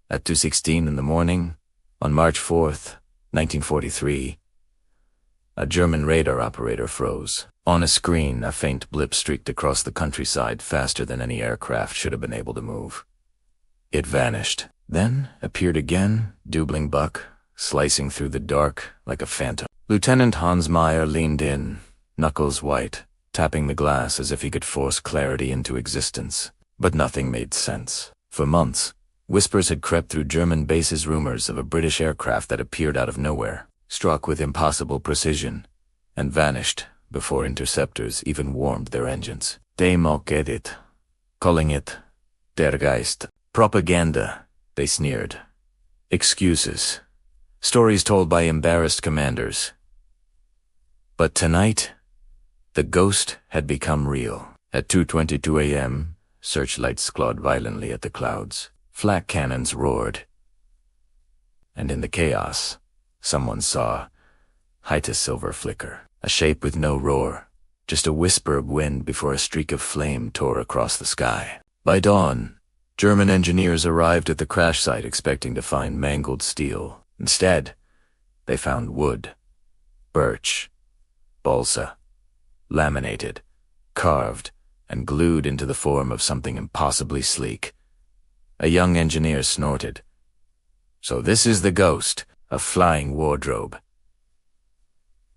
At 2:16 in the morning, on March 4th, 1943, a German radar operator froze. On a screen, a faint blip streaked across the countryside faster than any aircraft should have been able to move. It vanished, then appeared again, doubling buck, slicing through the dark like a phantom. Lieutenant Hans Meyer leaned in, knuckles white, tapping the glass as if he could force clarity into existence. But nothing made sense. For months, whispers had crept through German bases, rumors of a British aircraft that appeared out of nowhere, struck with impossible precision, and vanished before interceptors even warmed their engines. They mocked it, calling it der Geist. Propaganda, they sneered. Excuses. Stories told by embarrassed commanders. But tonight, the ghost had become real. At 2:22 a.m., searchlights clawed violently at the clouds. Flak cannons roared. And in the chaos, someone saw a silver flicker. A shape with no roar, just a whisper of wind before a streak of flame tore across the sky. By dawn, German engineers arrived at the crash site expecting to find mangled steel. Instead, they found wood, birch, balsa, laminated, carved, and glued into the form of something impossibly sleek. A young engineer snorted. So this is the ghost, a flying wardrobe.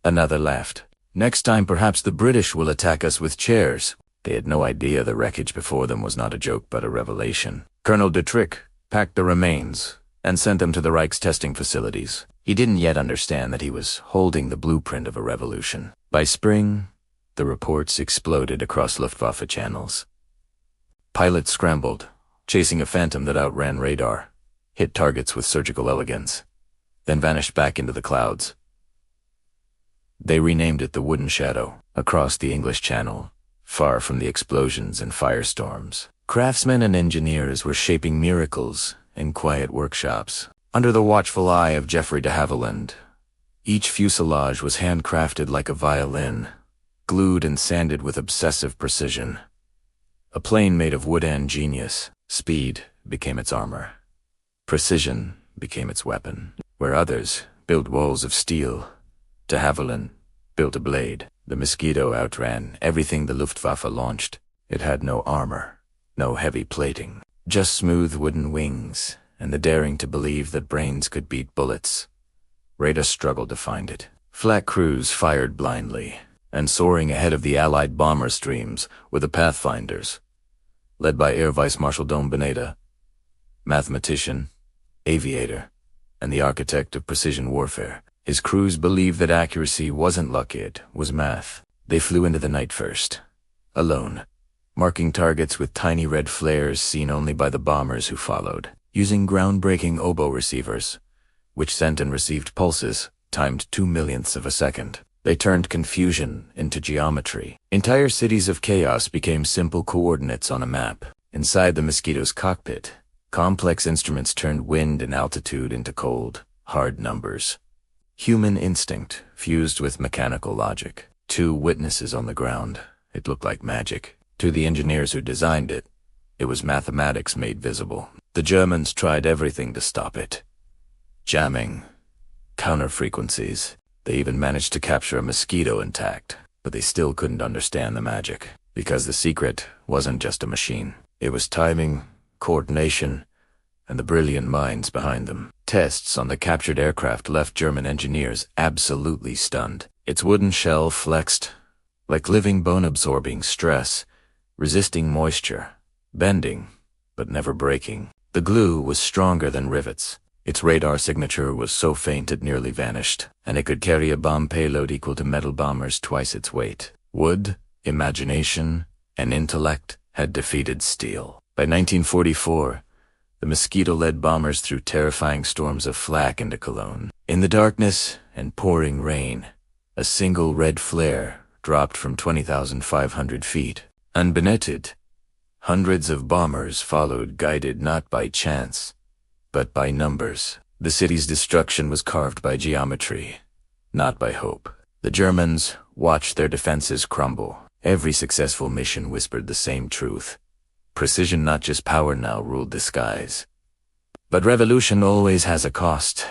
Another laughed. Next time perhaps the British will attack us with chairs. They had no idea the wreckage before them was not a joke but a revelation. Colonel Dietrich packed the remains and sent them to the Reich's testing facilities. He didn't yet understand that he was holding the blueprint of a revolution. By spring, the reports exploded across Luftwaffe channels. Pilots scrambled, chasing a phantom that outran radar, hit targets with surgical elegance, then vanished back into the clouds. They renamed it the Wooden Shadow. Across the English Channel, far from the explosions and firestorms, craftsmen and engineers were shaping miracles in quiet workshops. Under the watchful eye of Geoffrey de Havilland, each fuselage was handcrafted like a violin, glued and sanded with obsessive precision. A plane made of wood and genius, speed became its armor. Precision became its weapon. Where others built walls of steel, de Havilland built a blade. The Mosquito outran everything the Luftwaffe launched. It had no armor, no heavy plating, just smooth wooden wings, and the daring to believe that brains could beat bullets. Radar struggled to find it. Flak crews fired blindly, and soaring ahead of the Allied bomber streams were the Pathfinders, led by Air Vice Marshal Dom Beneda, mathematician, aviator, and the architect of precision warfare. His crews believed that accuracy wasn't luck, it was math. They flew into the night first, alone, marking targets with tiny red flares seen only by the bombers who followed, using groundbreaking oboe receivers, which sent and received pulses timed 2/millionths of a second. They turned confusion into geometry. Entire cities of chaos became simple coordinates on a map. Inside the Mosquito's cockpit, complex instruments turned wind and altitude into cold, hard numbers. Human instinct fused with mechanical logic. 2 witnesses on the ground. It looked like magic. To the engineers who designed it, it was mathematics made visible. The Germans tried everything to stop it. Jamming, counter-frequencies. They even managed to capture a Mosquito intact, but they still couldn't understand the magic, because the secret wasn't just a machine. It was timing, coordination, and the brilliant minds behind them. Tests on the captured aircraft left German engineers absolutely stunned. Its wooden shell flexed like living bone-absorbing stress, resisting moisture, bending, but never breaking. The glue was stronger than rivets. Its radar signature was so faint it nearly vanished, and it could carry a bomb payload equal to metal bombers twice its weight. Wood, imagination, and intellect had defeated steel. By 1944, the Mosquito led bombers through terrifying storms of flak into Cologne. In the darkness and pouring rain, a single red flare dropped from 20,500 feet. Unbennetted, hundreds of bombers followed, guided not by chance, but by numbers. The city's destruction was carved by geometry, not by hope. The Germans watched their defenses crumble. Every successful mission whispered the same truth. Precision, not just power, now ruled the skies. But revolution always has a cost.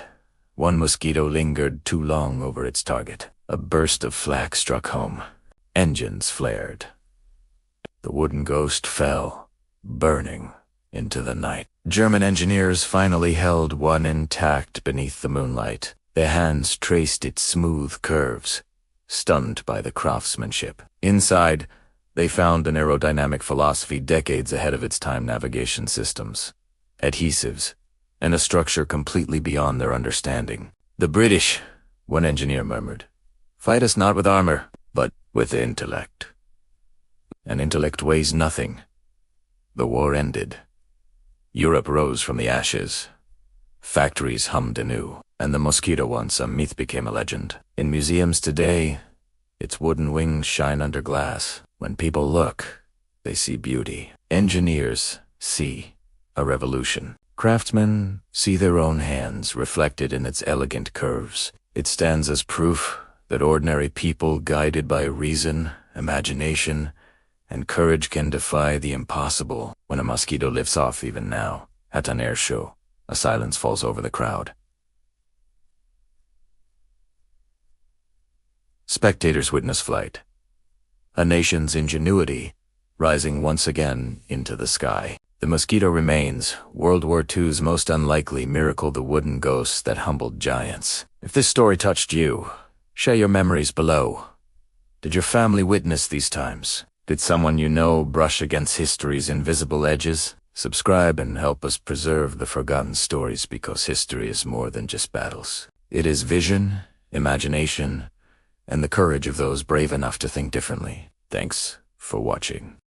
One mosquito lingered too long over its target. A burst of flak struck home. Engines flared. The wooden ghost fell, burning, into the night. German engineers finally held one intact beneath the moonlight. Their hands traced its smooth curves, stunned by the craftsmanship. Inside, they found an aerodynamic philosophy decades ahead of its time: navigation systems, adhesives, and a structure completely beyond their understanding. "The British," one engineer murmured, "fight us not with armor, but with intellect. And intellect weighs nothing." The war ended. Europe rose from the ashes. Factories hummed anew, and the mosquito, once a myth, became a legend. In museums today, its wooden wings shine under glass. When people look, they see beauty. Engineers see a revolution. Craftsmen see their own hands reflected in its elegant curves. It stands as proof that ordinary people, guided by reason, imagination, and courage, can defy the impossible. When a mosquito lifts off, even now, at an air show, a silence falls over the crowd. Spectators witness flight, a nation's ingenuity rising once again into the sky. The mosquito remains World War II's most unlikely miracle, the wooden ghost that humbled giants. If this story touched you, share your memories below. Did your family witness these times? Did someone you know brush against history's invisible edges? Subscribe and help us preserve the forgotten stories, because history is more than just battles. It is vision, imagination, and the courage of those brave enough to think differently. Thanks for watching.